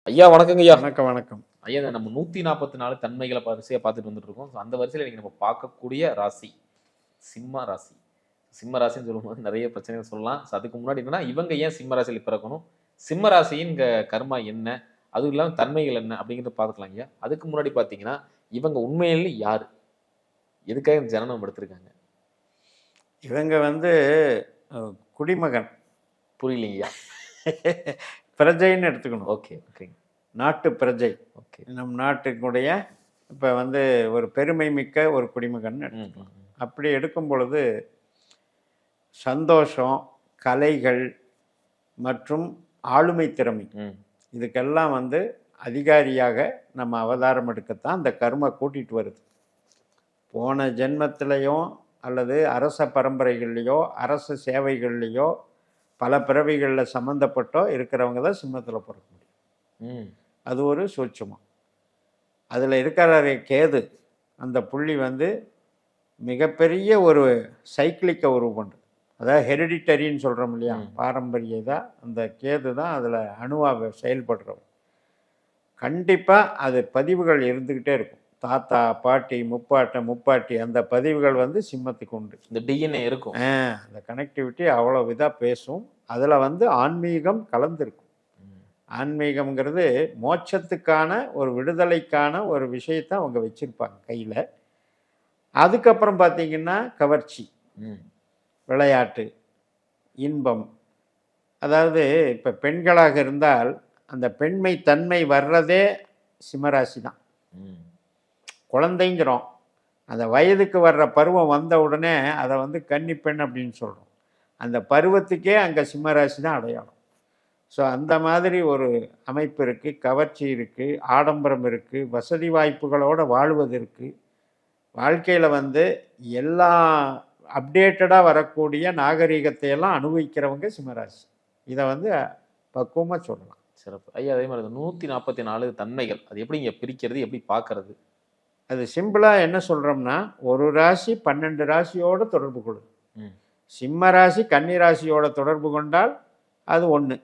ஐயா வணக்கங்க ஐயா. வணக்கம் வணக்கம். ஐயா நம்ம 144 தன்மைகளை வரிசையா பார்த்துட்டு வந்துட்டு இருக்கோம். அந்த வரிசையில இன்னைக்கு நம்ம பார்க்கக்கூடிய ராசி சிம்ம ராசி. சிம்ம ராசின்னு சொல்லும்போது நிறைய பிரச்சனைகள் சொல்லலாம். அதுக்கு முன்னாடி என்னன்னா இவங்க ஏன் சிம்ம ராசியில பிறக்கணும், சிம்ம ராசியின் கர்மா என்ன, அதுவும் இல்லாம தன்மைகள் என்ன அப்படிங்கிறத பார்த்துக்கலாம் ஐயா. அதுக்கு முன்னாடி பார்த்தீங்கன்னா இவங்க உண்மையிலே யாரு, எதுக்காக இந்த ஜனனம் எடுத்திருக்காங்க? இவங்க குடிமகன். புரியலைங்கய்யா. பிரஜைன்னு எடுத்துக்கணும். Okay okay. நாட்டு பிரஜை. ஓகே. நம் நாட்டுக்குடைய இப்போ ஒரு பெருமை மிக்க ஒரு குடிமகன் எடுத்துக்கணும். அப்படி எடுக்கும் பொழுது சந்தோஷம், கலைகள் மற்றும் ஆளுமை திறமை இதுக்கெல்லாம் அதிகாரியாக நம்ம அவதாரம் எடுக்கத்தான் அந்த கர்ம கூட்டிகிட்டு வருது. போன ஜென்மத்திலையும் அல்லது அரச பரம்பரைகள்லையோ அரசு சேவைகள்லையோ பல பிறவிகளில் சம்மந்தப்பட்டோ இருக்கிறவங்க தான் சிம்மத்தில் பிறக்க முடியும். அது ஒரு சூட்சுமம். அதில் இருக்கிற கேது அந்த புள்ளி மிகப்பெரிய ஒரு சைக்கிளிக்கை உருவம் பண்ணுறது. அதாவது ஹெரிடிட்டரின்னு சொல்கிறோம் இல்லையா, பாரம்பரிய தான் அந்த கேது தான் அதில் அணுவாக செயல்படுறவர். கண்டிப்பாக அது பதிவுகள் இருந்துக்கிட்டே இருக்கும். தாத்தா பாட்டி முப்பாட்டி அந்த பதிவுகள் சிம்மத்துக்கு உண்டு. இந்த டிஎன்ஏ இருக்கும். அந்த கனெக்டிவிட்டி அவ்வளோ இதாக பேசும். அதில் ஆன்மீகம் கலந்துருக்கும். ஆன்மீகம்ங்கிறது மோட்சத்துக்கான ஒரு விடுதலைக்கான ஒரு விஷயத்தை அவங்க வச்சுருப்பாங்க கையில். அதுக்கப்புறம் பார்த்திங்கன்னா கவர்ச்சி, விளையாட்டு, இன்பம். அதாவது இப்போ பெண்களாக இருந்தால் அந்த பெண்மை தன்மை வர்றதே சிம்மராசி தான். குழந்தைங்கிறோம், அந்த வயதுக்கு வர்ற பருவம் வந்த உடனே அதை கன்னி பெண் அப்படின்னு சொல்கிறோம். அந்த பருவத்துக்கே அங்கே சிம்மராசி தான் அடையாளம். ஸோ அந்த மாதிரி ஒரு அமைப்பு இருக்குது. கவர்ச்சி இருக்குது, ஆடம்பரம் இருக்குது, வசதி வாய்ப்புகளோடு வாழ்வது இருக்குது. வாழ்க்கையில் எல்லா அப்டேட்டடாக வரக்கூடிய நாகரீகத்தையெல்லாம் அனுபவிக்கிறவங்க சிம்மராசி. இதை பக்குவமாக சொல்லலாம். சிறப்பு ஐயா. அதே மாதிரி 144 தன்மைகள் அது எப்படி இங்கே பிரிக்கிறது, எப்படி பார்க்கறது? அது சிம்பிளாக என்ன சொல்கிறோம்னா, ஒரு ராசி 12 ராசியோடு தொடர்பு கொள்ளும். சிம்ம ராசி கன்னி ராசியோட தொடர்பு கொண்டால் அது 1.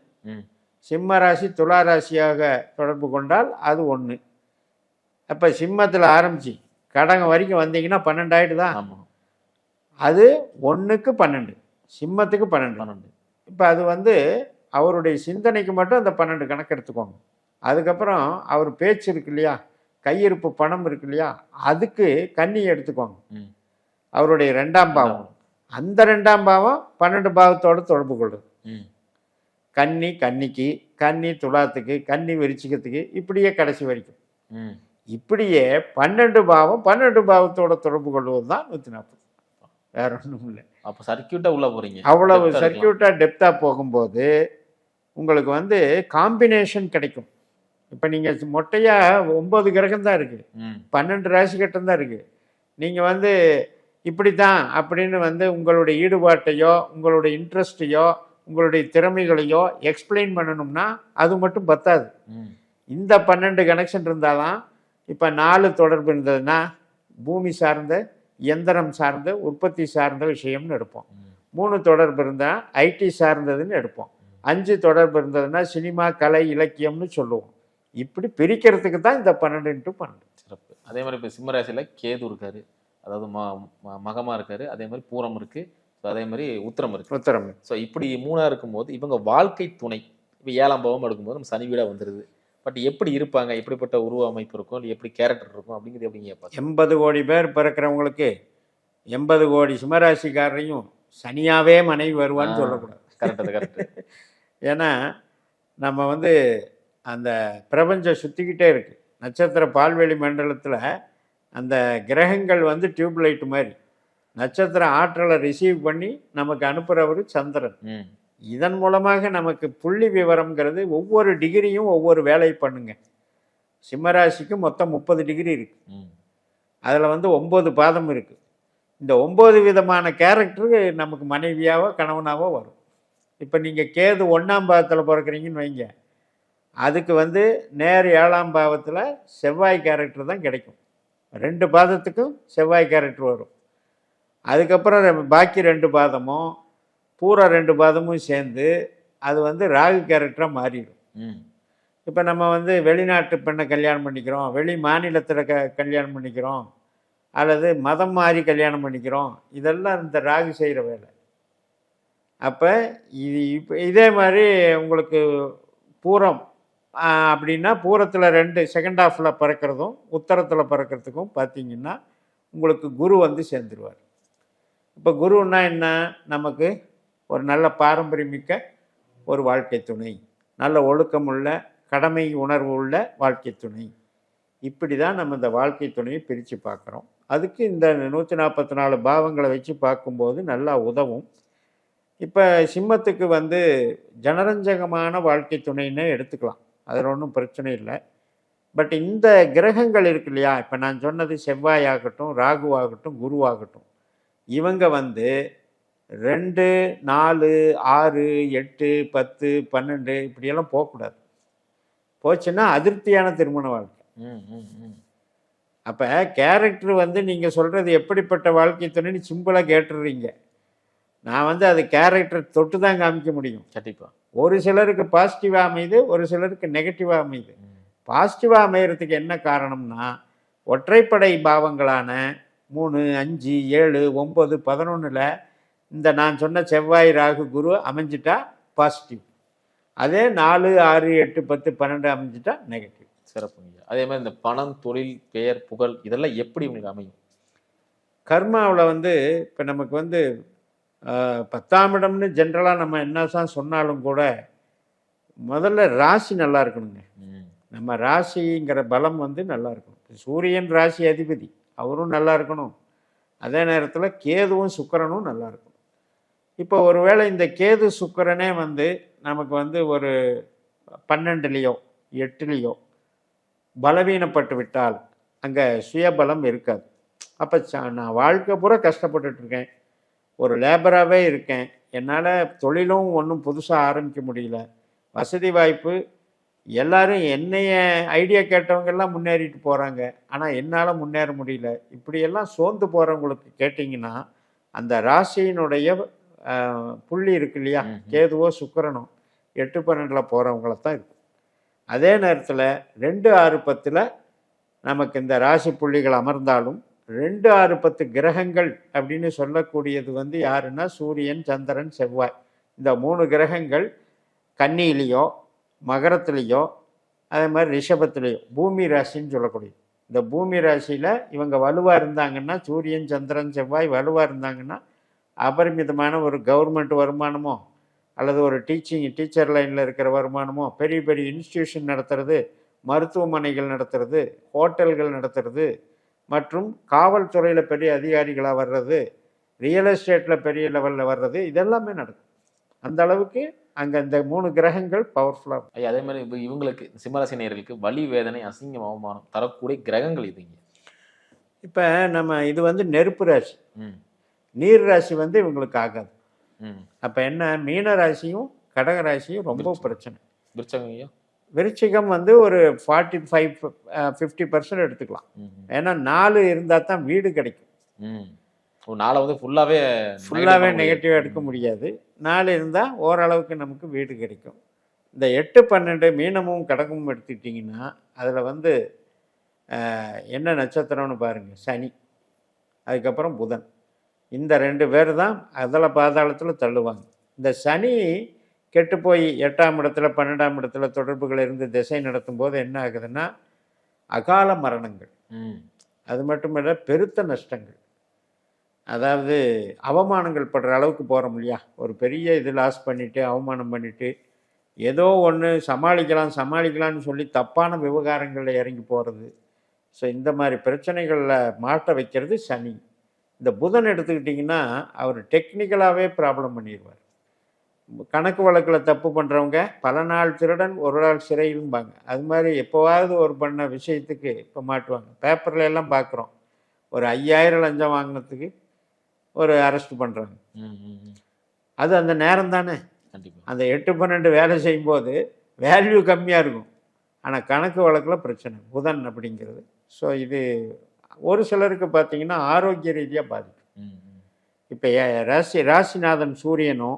சிம்ம ராசி துலா ராசியாக தொடர்பு கொண்டால் அது 1. அப்போ சிம்மத்தில் ஆரம்பித்து கடகம் வரைக்கும் வந்தீங்கன்னா 12 ஆகிடுதான். அது 1க்கு 12, சிம்மத்துக்கு 12. இப்போ அது அவருடைய சிந்தனைக்கு மட்டும் அந்த 12 கணக்கு எடுத்துக்கோங்க. அதுக்கப்புறம் அவர் பேச்சு இருக்கு இல்லையா, கையிருப்பு பணம் இருக்கு இல்லையா, அதுக்கு கன்னி எடுத்துக்கோங்க. அவருடைய 2ஆம் பாவம், அந்த 2ஆம் பாவம் 12 பாவத்தோடு தொடர்பு கொள்ளுது. கன்னிக்கு, கன்னி துலாத்துக்கு, கன்னி விருச்சிகத்துக்கு, இப்படியே கடைசி வரைக்கும். இப்படியே 12 பாவம் 12 பாவத்தோட தொடர்பு கொள்வது தான் 140. வேற ஒன்றும் இல்லை. அப்போ சர்க்கியூட்டாக உள்ள போகிறீங்க. அவ்வளவு சர்க்கியூட்டாக டெப்த்தாக போகும்போது உங்களுக்கு காம்பினேஷன் கிடைக்கும். இப்போ நீங்கள் மொட்டையாக 9 கிரகம் தான் இருக்குது, 12 ராசி கட்டம் தான் இருக்குது. நீங்கள் இப்படி தான் அப்படின்னு உங்களுடைய ஈடுபாட்டையோ உங்களுடைய இன்ட்ரெஸ்ட்டையோ உங்களுடைய திறமைகளையோ எக்ஸ்பிளைன் பண்ணணும்னா அது மட்டும் பத்தாது. இந்த 12 கனெக்ஷன் இருந்தாலும், இப்போ 4 தொடர்பு இருந்ததுன்னா பூமி சார்ந்த, எந்திரம் சார்ந்த, உற்பத்தி சார்ந்த விஷயம்னு எடுப்போம். 3 தொடர்பு இருந்தால் ஐடி சார்ந்ததுன்னு எடுப்போம். 5 தொடர்பு இருந்ததுன்னா சினிமா, கலை, இலக்கியம்னு சொல்லுவோம். இப்படி பிரிக்கிறதுக்கு தான் இந்த 12x12. சிறப்பு. அதே மாதிரி இப்போ சிம்மராசியில் கேது இருக்காரு, அதாவது மகமா இருக்காரு, அதே மாதிரி பூரம் இருக்கு, அதே மாதிரி உத்திரம் இருக்கு. ஸோ இப்படி 3 இருக்கும்போது இவங்க வாழ்க்கை துணை இப்போ 7ஆம் பாவம் எடுக்கும்போது நம்ம சனி வீடாக வந்துடுது. பட் எப்படி இருப்பாங்க, எப்படிப்பட்ட உருவ அமைப்பு இருக்கும், இல்லை எப்படி கேரக்டர் இருக்கும் அப்படிங்கிறது எப்படிங்க? 80 கோடி பேர் பிறக்கிறவங்களுக்கு 80 கோடி சிம்மராசிக்காரரையும் சனியாவே மனைவி வருவான்னு சொல்லக்கூடாது. கரெக்டு. ஏன்னா நம்ம அந்த பிரபஞ்சம் சுற்றிக்கிட்டே இருக்குது. நட்சத்திர பால்வெளி மண்டலத்தில் அந்த கிரகங்கள் டியூப்லைட் மாதிரி நட்சத்திர ஆற்றலை ரிசீவ் பண்ணி நமக்கு அனுப்புகிறவர் சந்திரன். இதன் மூலமாக நமக்கு புள்ளி விவரம்ங்கிறது ஒவ்வொரு டிகிரியும் ஒவ்வொரு வேலை பண்ணுங்க. சிம்மராசிக்கு மொத்தம் 30 டிகிரி இருக்குது. அதில் 9 பாதம் இருக்குது. இந்த 9 விதமான கேரக்டரு நமக்கு மனைவியாவோ கணவனாவோ வரும். இப்போ நீங்கள் கேது 1ஆம் பாவத்தில் பிறக்கிறீங்கன்னு வைங்க, அதுக்கு நேர் 7ஆம் பாவத்தில் செவ்வாய் கேரக்டர் தான் கிடைக்கும். 2 பாதத்துக்கும் செவ்வாய் கேரக்டர் வரும். அதுக்கப்புறம் பாக்கி 2 பாதமும் பூரா 2 பாதமும் சேர்ந்து அது ராகு கேரக்டராக மாறிடும். இப்போ நம்ம வந்து வெளிநாட்டு பெண்ணை கல்யாணம் பண்ணிக்கிறோம், வெளி மாநிலத்தில் கல்யாணம் பண்ணிக்கிறோம், அல்லது மதம் மாறி கல்யாணம் பண்ணிக்கிறோம். இதெல்லாம் இந்த ராகு செய்கிற வேலை. அப்போ இது இப்போ இதே மாதிரி உங்களுக்கு பூரம் அப்படின்னா பூரத்தில் 2 செகண்ட் ஹாஃபில் பிறக்கிறதும் உத்தரத்தில் பிறக்கிறதுக்கும் பார்த்தீங்கன்னா உங்களுக்கு குரு வந்து சேர்ந்துருவார். இப்போ குருன்னா என்ன? நமக்கு ஒரு நல்ல பாரம்பரியமிக்க ஒரு வாழ்க்கை துணை, நல்ல ஒழுக்கமுள்ள கடமை உணர்வு உள்ள வாழ்க்கை துணை. இப்படி தான் நம்ம இந்த வாழ்க்கை துணையை பிரித்து பார்க்குறோம். அதுக்கு இந்த 144 பாவங்களை வச்சு பார்க்கும்போது நல்லா உதவும். இப்போ சிம்மத்துக்கு வந்து ஜனரஞ்சகமான வாழ்க்கை துணைன்னு எடுத்துக்கலாம், அதில் ஒன்றும் பிரச்சனை இல்லை. பட் இந்த கிரகங்கள் இருக்கு இல்லையா, இப்போ நான் சொன்னது செவ்வாயாகட்டும், ராகுவாகட்டும், குருவாகட்டும், இவங்க வந்து 2, 4, 6, 8, 10, 12 இப்படியெல்லாம் போகக்கூடாது. போச்சுன்னா அதிருப்தியான திருமண வாழ்க்கை. அப்போ கேரக்டர் வந்து நீங்கள் சொல்கிறது எப்படிப்பட்ட வாழ்க்கை துணைன்னு சிம்பிளாக கேட்டுடுறீங்க. நான் வந்து அது கேரக்டர் தொட்டு தான் காமிக்க முடியும். கண்டிப்பாக ஒரு சிலருக்கு பாசிட்டிவாக அமையுது, ஒரு சிலருக்கு நெகட்டிவாக அமையுது. பாசிட்டிவாக அமைகிறதுக்கு என்ன காரணம்னா ஒற்றைப்படை பாவங்களான 3, 5, 7, 9, 11ல் இந்த நான் சொன்ன செவ்வாய் ராகு குரு அமைஞ்சிட்டா பாசிட்டிவ். அதே 4, 6, 8, 10, 12 அமைஞ்சிட்டா நெகட்டிவ். சிறப்புங்க. அதே மாதிரி இந்த பணம், தொழில், பெயர், புகழ் இதெல்லாம் எப்படி உங்களுக்கு அமையும்? கர்மாவில் வந்து இப்போ நமக்கு வந்து 10ஆம் இடம்னு ஜென்ரலாக நம்ம என்னதான் சொன்னாலும் கூட முதல்ல ராசி நல்லா இருக்கணுங்க. நம்ம ராசிங்கிற பலம் வந்து நல்லா இருக்கணும். சூரியன் ராசி அதிபதி, அவரும் நல்லா இருக்கணும். அதே நேரத்தில் கேதுவும் சுக்கிரனும் நல்லா இருக்கணும். இப்போ ஒருவேளை இந்த கேது சுக்கிரனே வந்து நமக்கு வந்து ஒரு 12லேயோ 8லேயோ பலவீனப்பட்டு விட்டால் அங்கே சுயபலம் இருக்காது. அப்போ நான் வாழ்க்கை பூரா கஷ்டப்பட்டுட்ருக்கேன், ஒரு லேபராகவே இருக்கேன், என்னால் தொழிலும் ஒன்றும் புதுசாக ஆரம்பிக்க முடியல, வசதி வாய்ப்பு எல்லாரும் என்னைய ஐடியா கேட்டவங்கெல்லாம் முன்னேறிட்டு போகிறாங்க, ஆனால் என்னால் முன்னேற முடியல, இப்படியெல்லாம் சோர்ந்து போகிறவங்களுக்கு கேட்டிங்கன்னா அந்த ராசியினுடைய புள்ளி இருக்கு இல்லையா, கேதுவோ சுக்கிரனோ 8, 12ல் போகிறவங்கள தான் இருக்கும். அதே நேரத்தில் 2, 6, 10ல் நமக்கு இந்த ராசி புள்ளிகள் அமர்ந்தாலும் 2, 6, 10 கிரகங்கள் அப்படின்னு சொல்லக்கூடியது வந்து யாருன்னா சூரியன், சந்திரன், செவ்வாய். இந்த 3 கிரகங்கள் கன்னியிலையோ மகரத்துலேயோ அதே மாதிரி ரிஷபத்துலேயோ பூமி ராசின்னு சொல்லக்கூடியது. இந்த பூமி ராசியில் இவங்க வலுவாக இருந்தாங்கன்னா, சூரியன், சந்திரன், செவ்வாய் வலுவாக இருந்தாங்கன்னா அபரிமிதமான ஒரு கவர்மெண்ட் வருமானமோ அல்லது ஒரு டீச்சர் லைனில் இருக்கிற வருமானமோ, பெரிய பெரிய இன்ஸ்டிடியூஷன் நடத்துறது, மருத்துவமனைகள் நடத்துறது, ஹோட்டல்கள் நடத்துறது, மற்றும் காவல்துறையில் பெரிய அதிகாரிகளாக வர்றது, ரியல் எஸ்டேட்டில் பெரிய லெவலில் வர்றது, இதெல்லாமே நடக்கும். அந்த அளவுக்கு அங்கே இந்த 3 கிரகங்கள் பவர்ஃபுல்லாக. அதே மாதிரி இப்போ இவங்களுக்கு சிம்மராசி நேயர்களுக்கு வலி, வேதனை, அசிங்கம், அவமானம் தரக்கூடிய கிரகங்கள் இதுங்க. இப்போ நம்ம இது வந்து நெருப்பு ராசி, நீர் ராசி வந்து இவங்களுக்கு ஆகாது. அப்போ என்ன, மீன ராசியும் கடக ராசியும் ரொம்ப பிரச்சனை. விருச்சிகம் வந்து ஒரு 45-50% எடுத்துக்கலாம். ஏன்னா 4 இருந்தால் தான் வீடு கிடைக்கும். 4 வந்து ஃபுல்லாகவே நெகட்டிவ் எடுக்க முடியாது. 4 இருந்தால் ஓரளவுக்கு நமக்கு வீடு கிடைக்கும். இந்த 8, 12 மீனமும் கடகமும் எடுத்துக்கிட்டிங்கன்னா அதில் வந்து என்ன நட்சத்திரம்னு பாருங்கள், சனி, அதுக்கப்புறம் புதன். இந்த 2 பேர் தான் அதில் பாதாளத்தில் தள்ளுவாங்க. இந்த சனி கெட்டு போய் 8ஆம் இடத்துல 12ஆம் இடத்துல தொடர்புகள் இருந்து திசை நடத்தும் போது என்ன ஆகுதுன்னா அகால மரணங்கள், அது மட்டுமல்ல பெருத்த நஷ்டங்கள், அதாவது அவமானங்கள் படுற அளவுக்கு போகிறோம் இல்லையா. ஒரு பெரிய இது லாஸ் பண்ணிவிட்டு அவமானம் பண்ணிவிட்டு ஏதோ ஒன்று சமாளிக்கலாம்னு சொல்லி தப்பான விவகாரங்களில் இறங்கி போகிறது. ஸோ இந்த மாதிரி பிரச்சனைகளில் மாட்ட வைக்கிறது சனி. இந்த புதன் எடுத்துக்கிட்டிங்கன்னா அவர் டெக்னிக்கலாகவே ப்ராப்ளம் பண்ணிடுவார். கணக்கு வழக்கில் தப்பு பண்ணுறவங்க பல நாள் திருடன் ஒரு நாள் சிறையிலும்பாங்க. அது மாதிரி எப்போவாவது ஒரு பண்ண விஷயத்துக்கு இப்போ மாட்டுவாங்க. பேப்பரில் எல்லாம் பார்க்குறோம், ஒரு 5000 லஞ்சம் வாங்கினதுக்கு ஒரு அரெஸ்ட் பண்ணுறாங்க. அது அந்த நேரம் தானே. அந்த 8, 12 வேலை செய்யும்போது வேல்யூ கம்மியாக இருக்கும், ஆனால் கணக்கு வழக்கில் பிரச்சனை புதன் அப்படிங்கிறது. ஸோ இது ஒரு சிலருக்கு பார்த்தீங்கன்னா ஆரோக்கிய ரீதியாக பாதிக்கும். இப்போ ராசிநாதன் சூரியனோ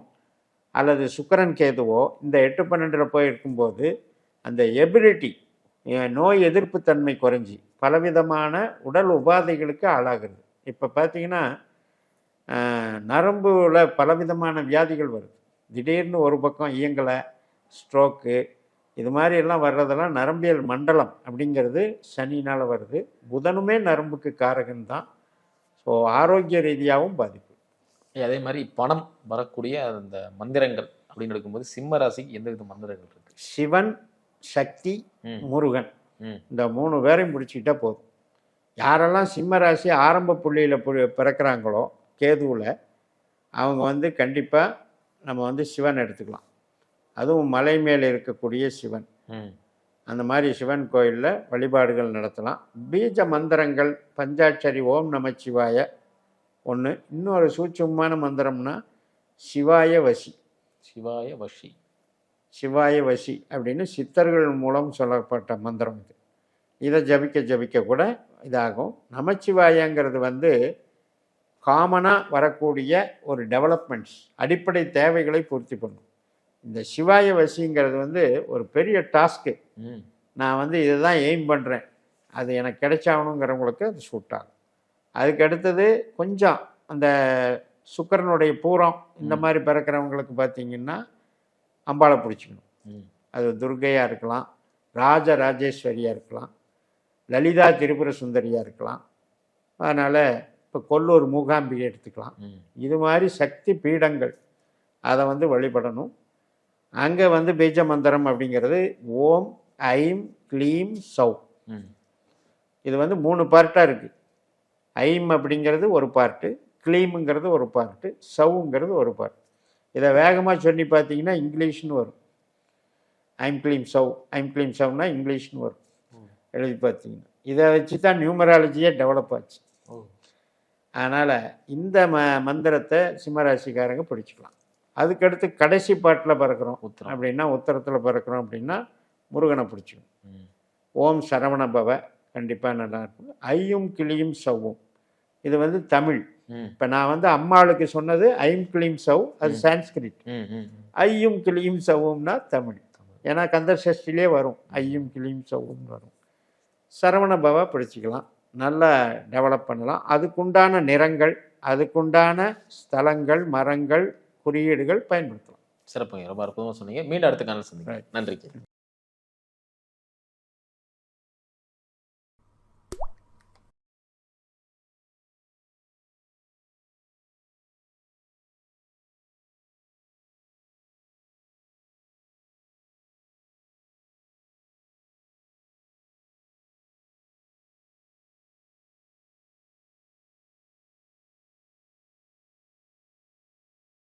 அல்லது சுக்கிரன் கேதுவோ இந்த 8, 12ல் போய் இருக்கும்போது அந்த எபிலிட்டி, நோய் எதிர்ப்பு தன்மை குறைஞ்சி பலவிதமான உடல் உபாதைகளுக்கு ஆளாகிறது. இப்போ பார்த்தீங்கன்னா நரம்புல பலவிதமான வியாதிகள் வருது. திடீர்னு ஒரு பக்கம் இயங்கலை, ஸ்ட்ரோக்கு, இது மாதிரி எல்லாம் வர்றதெல்லாம் நரம்பியல் மண்டலம் அப்படிங்கிறது சனினால் வருது. புதனுமே நரம்புக்கு காரகன் தான். ஸோ ஆரோக்கிய ரீதியாகவும் பாதிப்பு. அதே மாதிரி பணம் வரக்கூடிய அந்த மந்திரங்கள் அப்படின்னு எடுக்கும்போது சிம்ம ராசிக்கு எந்த வித மந்திரங்கள் இருக்கு? சிவன், சக்தி, முருகன், இந்த 3 பேரையும் பிடிச்சிக்கிட்டா போதும். யாரெல்லாம் சிம்ம ராசி ஆரம்ப புள்ளியில் பிறக்கிறாங்களோ கேதுவில், அவங்க வந்து கண்டிப்பாக நம்ம வந்து சிவன் எடுத்துக்கலாம். அதுவும் மலை மேலே இருக்கக்கூடிய சிவன். அந்த மாதிரி சிவன் கோயிலில் வழிபாடுகள் நடத்தலாம். பீஜ மந்திரங்கள் பஞ்சாட்சரி ஓம் நமச்சிவாய ஒன்று. இன்னொரு சூட்சமான மந்திரம்னா சிவாய வசி. சிவாய வசி, சிவாய வசி அப்படின்னு சித்தர்கள் மூலம் சொல்லப்பட்ட மந்திரம் இது. இதை ஜபிக்க கூட இதாகும். நமச்சிவாயங்கிறது வந்து காமனாக வரக்கூடிய ஒரு டெவலப்மெண்ட்ஸ், அடிப்படை தேவைகளை பூர்த்தி பண்ணும். இந்த சிவாய வசிங்கிறது வந்து ஒரு பெரிய டாஸ்க்கு. நான் வந்து இதை தான் எய்ம் பண்ணுறேன், அது எனக்கு கிடைச்சாகணுங்கிறவங்களுக்கு அது சூட் ஆகும். அதுக்கு அடுத்தது கொஞ்சம் அந்த சுக்கிரனுடைய பூரம் இந்த மாதிரி பிறக்கிறவங்களுக்கு பார்த்தீங்கன்னா அம்பாளை பிடிச்சிக்கணும். அது துர்க்கையாக இருக்கலாம், ராஜராஜேஸ்வரியாக இருக்கலாம், லலிதா திரிபுர சுந்தரியாக இருக்கலாம். அதனால் இப்போ கொல்லூர் மூகாம்பிகை எடுத்துக்கலாம். இது மாதிரி சக்தி பீடங்கள், அதை வந்து வழிபடணும். அங்கே வந்து பீஜ மந்திரம் அப்படிங்கிறது ஓம் ஐம் க்ளீம் சவ். இது வந்து 3 பார்ட்டாக இருக்குது. ஐம் அப்படிங்கிறது ஒரு பார்ட்டு, க்ளீமுங்கிறது ஒரு பார்ட்டு, சவ்ங்கிறது ஒரு பார்ட். இதை வேகமாக சொல்லி பார்த்தீங்கன்னா இங்கிலீஷ்னு வரும். ஐம் க்ளீம் சவ், ஐம் க்ளீம் சவ்னா இங்கிலீஷ்னு வரும் எழுதி பார்த்தீங்கன்னா. இதை வச்சு தான் நியூமராலஜியே டெவலப் ஆச்சு. அதனால் இந்த மந்திரத்தை சிம்மராசிக்காரங்க பிடிச்சிக்கலாம். அதுக்கடுத்து கடைசி பாட்டில் பிறக்கிறோம் அப்படின்னா, உத்தரத்தில் பிறக்கிறோம் அப்படின்னா முருகனை பிடிச்சிக்கணும். ஓம் சரவண பவ கண்டிப்பாக நல்லா இருக்கும். ஐயும் கிளியும் சவ்வும், இது வந்து தமிழ். இப்போ நான் வந்து அம்மாளுக்கு சொன்னது ஐம் கிளியும் சவ், அது சான்ஸ்கிரிட். ஐயும் கிளியும் சவ்வும்னா தமிழ். ஏன்னா கந்தர் சஷ்டிலே வரும், ஐயும் கிளியும் சவ்வும் வரும். சரவண பவ பிடிச்சிக்கலாம், நல்லா டெவலப் பண்ணலாம். அதுக்குண்டான நிறங்கள், அதுக்குண்டான ஸ்தலங்கள், மரங்கள், குறியீடுகள் பயன்படுத்தலாம். சிறப்புங்க, ரொம்ப அற்புதமாக சொன்னீங்க. மீண்டும் அடுத்த காலம் சொன்னீங்க. நன்றி.